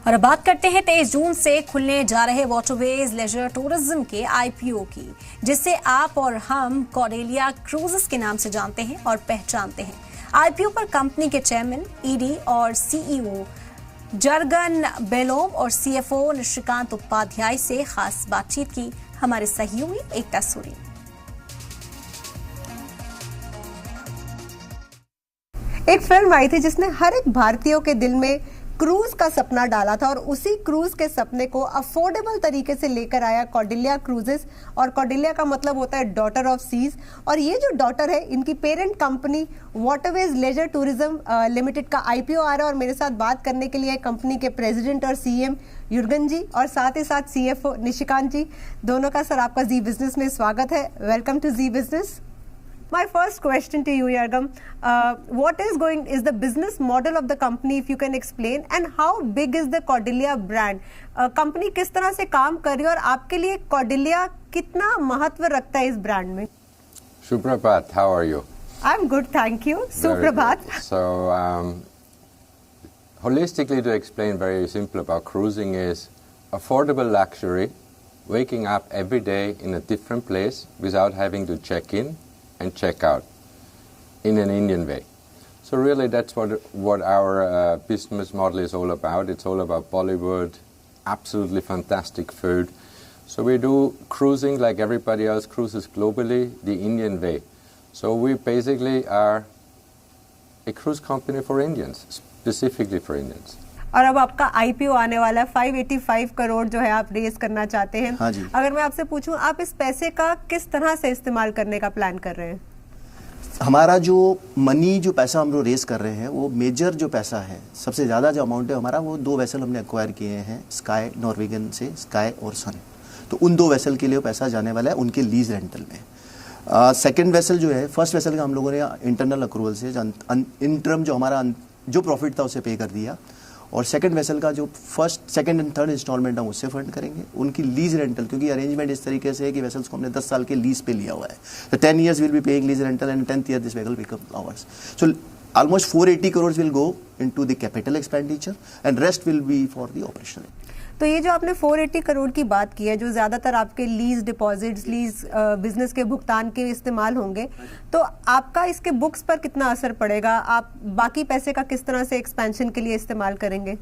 और अब बात करते हैं 23 जून से खुलने जा रहे वाटरवेज लेजर टूरिज्म के आईपीओ की, जिसे आप और हम कॉर्डेलिया क्रूजेस के नाम से जानते हैं और पहचानते हैं। आईपीओ पर कंपनी के चेयरमैन, ईडी और सीईओ जर्गन बेलोम और सीएफओ निशिकांत उपाध्याय से खास बातचीत की हमारे सहयोगी एकता सूरी। एक फिल्म आई थी जिसने हर एक भारतीयों के दिल में क्रूज का सपना डाला था और उसी क्रूज के सपने को अफोर्डेबल तरीके से लेकर आया कॉर्डेलिया क्रूजेस। और कॉर्डेलिया का मतलब होता है डॉटर ऑफ सीज, और ये जो डॉटर है इनकी parent company waterways leisure tourism limited का आईपीओ आ रहा है। और मेरे साथ बात करने के लिए कंपनी के प्रेसिडेंट और सीएम युर्गन जी और साथ ही साथ सीएफओ निशिकांत जी, दोनों का सर आपका जी बिजनेस में स्वागत है। Welcome to Zee business. My first question to you, Yargam, what is the business model of the company, if you can explain, and how big is the Cordelia brand? Company किस तरह से काम कर रही है और आपके लिए Cordelia कितना महत्व रखता है इस ब्रांड में? Suprabhat, how are you? I'm good, thank you. Suprabhat. So, holistically to explain, very simple about cruising is affordable luxury, waking up every day in a different place without having to check in and check out in an Indian way. So really that's what our business model is all about. It's all about Bollywood, absolutely fantastic food. So we do cruising like everybody else cruises globally, the Indian way. So we basically are a cruise company for Indians, specifically for Indians. और अब आपका IPO आने वाला है, 585 करोड़ जो है आप raise करना चाहते हैं। हाँ जी। अगर मैं आपसे पूछूं, आप इस पैसे का किस तरह से इस्तेमाल करने का प्लान कर रहे हैं? हमारा जो पैसा हम लोग रेस कर रहे हैं, वो मेजर जो पैसा है, सबसे ज़्यादा जो अमाउंट है हमारा, वो 2 वेसल हमने एक्वायर किए हैं स्काई नॉर्वेगन से, स्काई और सन। तो उन 2 वेसल के लिए पैसा जाने वाला है उनके लीज रेंटल में। सेकेंड वेसल जो है, फर्स्ट वेसल का हम लोगों ने इंटरनल अक्रूवल से इंटरम जो हमारा जो प्रॉफिट था उसे पे कर दिया, और सेकंड वेसल का जो first, second and third installment हम उससे फंड करेंगे। उनकी लीज रेंटल, क्योंकि अरेंजमेंट इस तरीके से है कि वेसल्स को हमने 10 साल के लीज पे लिया हुआ है, तो 10 years will be paying lease rental and 10th year this vehicle become hours. So almost 480 crores will go into the capital expenditure and rest will be for the operational. तो ये जो आपने 480 करोड़ की बात की है, जो ज्यादातर आपके लीज डिपॉजिट्स, लीज बिजनेस के भुगतान के इस्तेमाल होंगे, तो आपका इसके बुक्स पर कितना असर पड़ेगा? आप बाकी पैसे का किस तरह से एक्सपेंशन के लिए इस्तेमाल करेंगे?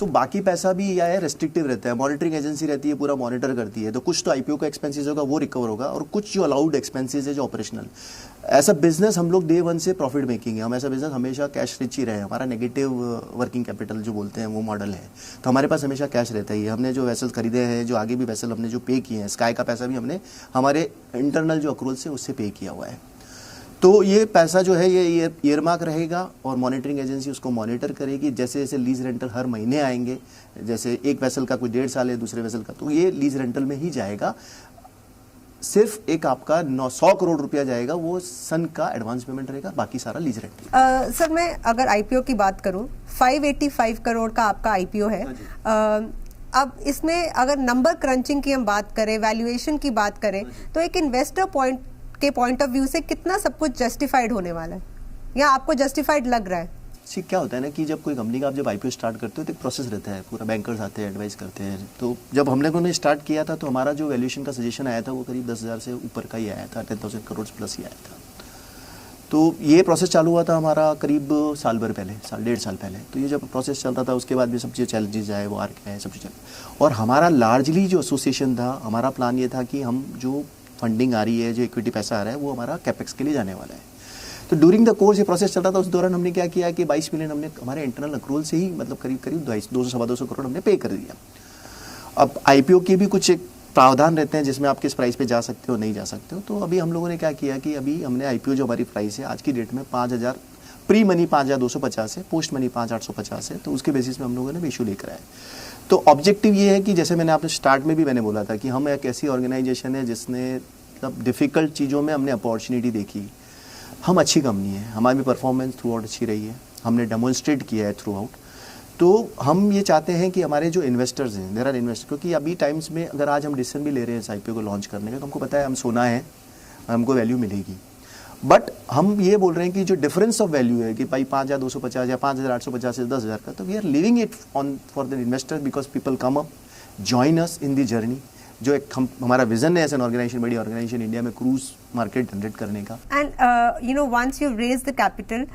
बाकी पैसा भी यह है रेस्ट्रिक्टिव रहता है, मॉनिटरिंग एजेंसी रहती है, पूरा मॉनिटर करती है, तो कुछ तो आईपीओ का एक्सपेंसेस होगा वो रिकवर होगा, और कुछ जो अलाउड एक्सपेंसेस है जो ऑपरेशनल। ऐसा बिजनेस हम लोग डे 1 से प्रॉफिट मेकिंग है, हम ऐसा बिजनेस हमेशा कैश रिच ही रहे, हमारा नेगेटिव वर्किंग कैपिटल जो बोलते हैं वो मॉडल है, तो हमारे पास हमेशा कैश रहता ही है। हमने जो वेसल खरीदे हैं, जो आगे भी वेसल हमने जो पे किए हैं, स्काई का पैसा भी हमने हमारे इंटरनल जो अक्रूवल से उससे पे किया हुआ है। तो ये पैसा जो है ये ईयरमार्क रहेगा और मॉनिटरिंग एजेंसी उसको मॉनिटर करेगी। जैसे जैसे लीज रेंटल हर महीने आएंगे, जैसे एक वेसल का कोई 1.5 साल है, दूसरे वेसल का, तो ये लीज रेंटल में ही जाएगा। सिर्फ एक आपका 900 करोड़ रुपया जाएगा, वो सन का एडवांस पेमेंट रहेगा, बाकी सारा लीज रेंटल। सर, मैं अगर आईपीओ की बात करूं, 585 करोड़ का आपका आईपीओ है। अब इसमें अगर नंबर क्रंचिंग की हम बात करें, वैल्यूएशन की बात करें, तो एक इन्वेस्टर के पॉइंट ऑफ व्यू से कितना सब कुछ जस्टिफाइड होने वाला है, या आपको जस्टिफाइड लग रहा है? क्या होता है ना कि जब कोई कंपनी का आप जब आईपीओ स्टार्ट करते हो तो एक प्रोसेस रहता है, पूरा बैंकर्स आते हैं, एडवाइस करते हैं। तो जब हम लोगों ने स्टार्ट किया था तो हमारा जो वैल्यूएशन का सजेशन आया था वो करीब 10,000 से ऊपर का ही आया था, 10,000 करोड़ प्लस ही आया था। तो ये प्रोसेस चालू हुआ था हमारा करीब साल भर पहले, 1.5 साल पहले। तो ये जब प्रोसेस चल रहा था उसके बाद भी सब चीज़ चैलेंजेस आए, वो आर के आए, सब चीज़ चल। और हमारा लार्जली जो एसोसिएशन था, हमारा प्लान ये था कि हम जो फंडिंग आ रही है, जो इक्विटी पैसा आ रहा है, वो हमारा कैपेक्स के लिए जाने वाला है। तो ड्यूरिंग द कोर्स ये प्रोसेस चल रहा था, उस दौरान हमने क्या किया कि 22 मिलियन हमने हमारे इंटरनल अक्रूवल से ही, मतलब करीब 200-250 करोड़ हमने पे कर दिया। अब आईपीओ के भी कुछ एक प्रावधान रहते हैं जिसमें आप किस प्राइस पे जा सकते हो, नहीं जा सकते हो। तो अभी हम लोगों ने क्या किया कि अभी हमने आईपीओ जो हमारी प्राइस है आज की डेट में 5,000, प्री मनी 5,250 है, पोस्ट मनी 5,850 है, तो उसके बेसिस में हम लोगों ने इशू लेकर आए। तो ऑब्जेक्टिव ये है कि जैसे मैंने आपने स्टार्ट में भी मैंने बोला था कि हम एक ऐसी ऑर्गेनाइजेशन है जिसने मतलब डिफ़िकल्ट चीज़ों में हमने अपॉर्चुनिटी देखी। हम अच्छी कंपनी है, हमारी परफॉर्मेंस थ्रू आउट अच्छी रही है, हमने डेमोन्स्ट्रेट किया है थ्रू आउट। तो हम ये चाहते हैं कि हमारे जो इन्वेस्टर्स हैं, देयर आर इन्वेस्टर, क्योंकि अभी टाइम्स में अगर आज हम डिसीजन भी ले रहे हैं इस आईपीओ को लॉन्च करने का, तो हमको पता है हम सोना है, हमको वैल्यू मिलेगी। बट हम ये बोल रहे हैं कि जो डिफरेंस ऑफ वैल्यू है कि भाई 5,250 या 5,850 या 10,000 का, तो we are living it on for the investor because people come up join us in the journey. जो एक हमारा विजन है एज एन ऑर्गेनाइजेशन, बड़ी ऑर्गेनाइजेशन इंडिया में क्रूज मार्केट जनरेट करने का. And once you've raised the capital,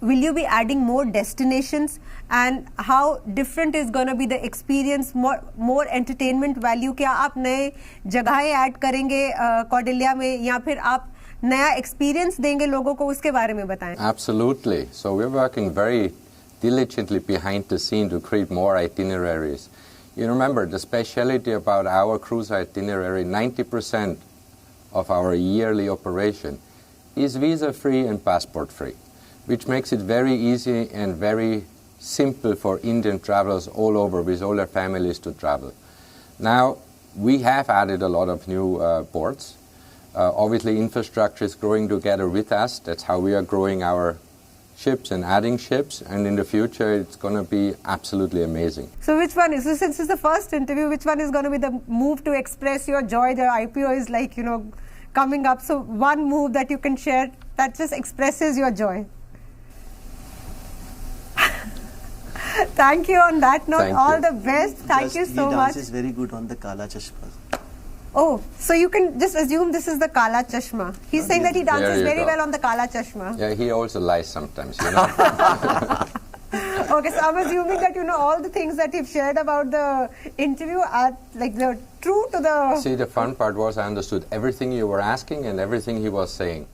will you be adding more destinations, and how different is going to be the experience, more entertainment value? क्या आप नए जगहें add करेंगे Cordelia में, या फिर आप नया एक्सपीरियंस देंगे लोगों को? उसके बारे में बताएं. Absolutely. So we're working very diligently behind the scene to create more itineraries. You remember the speciality about our cruise itinerary, 90% of our yearly operation is visa-free and passport-free, which makes it very easy and very simple for Indian travelers all over with all their families to travel. Now, we have added a lot of new ports. Obviously, infrastructure is growing together with us. That's how we are growing our ships and adding ships, and in the future it's going to be absolutely amazing. So which one is, so since it's the first interview, which one is going to be the move to express your joy? The IPO is like, coming up, so one move that you can share that just expresses your joy. Thank you on that note. Thank all you. the best. Thank you so He much. dances very good on the Kala Chashma. Oh, so you can just assume this is the Kala Chashma. He's saying that he There dances you very go. well on the Kala Chashma. Yeah, he also lies sometimes, Okay, so I'm assuming that all the things that you've shared about the interview are like the true to the. See, the fun part was I understood everything you were asking and everything he was saying.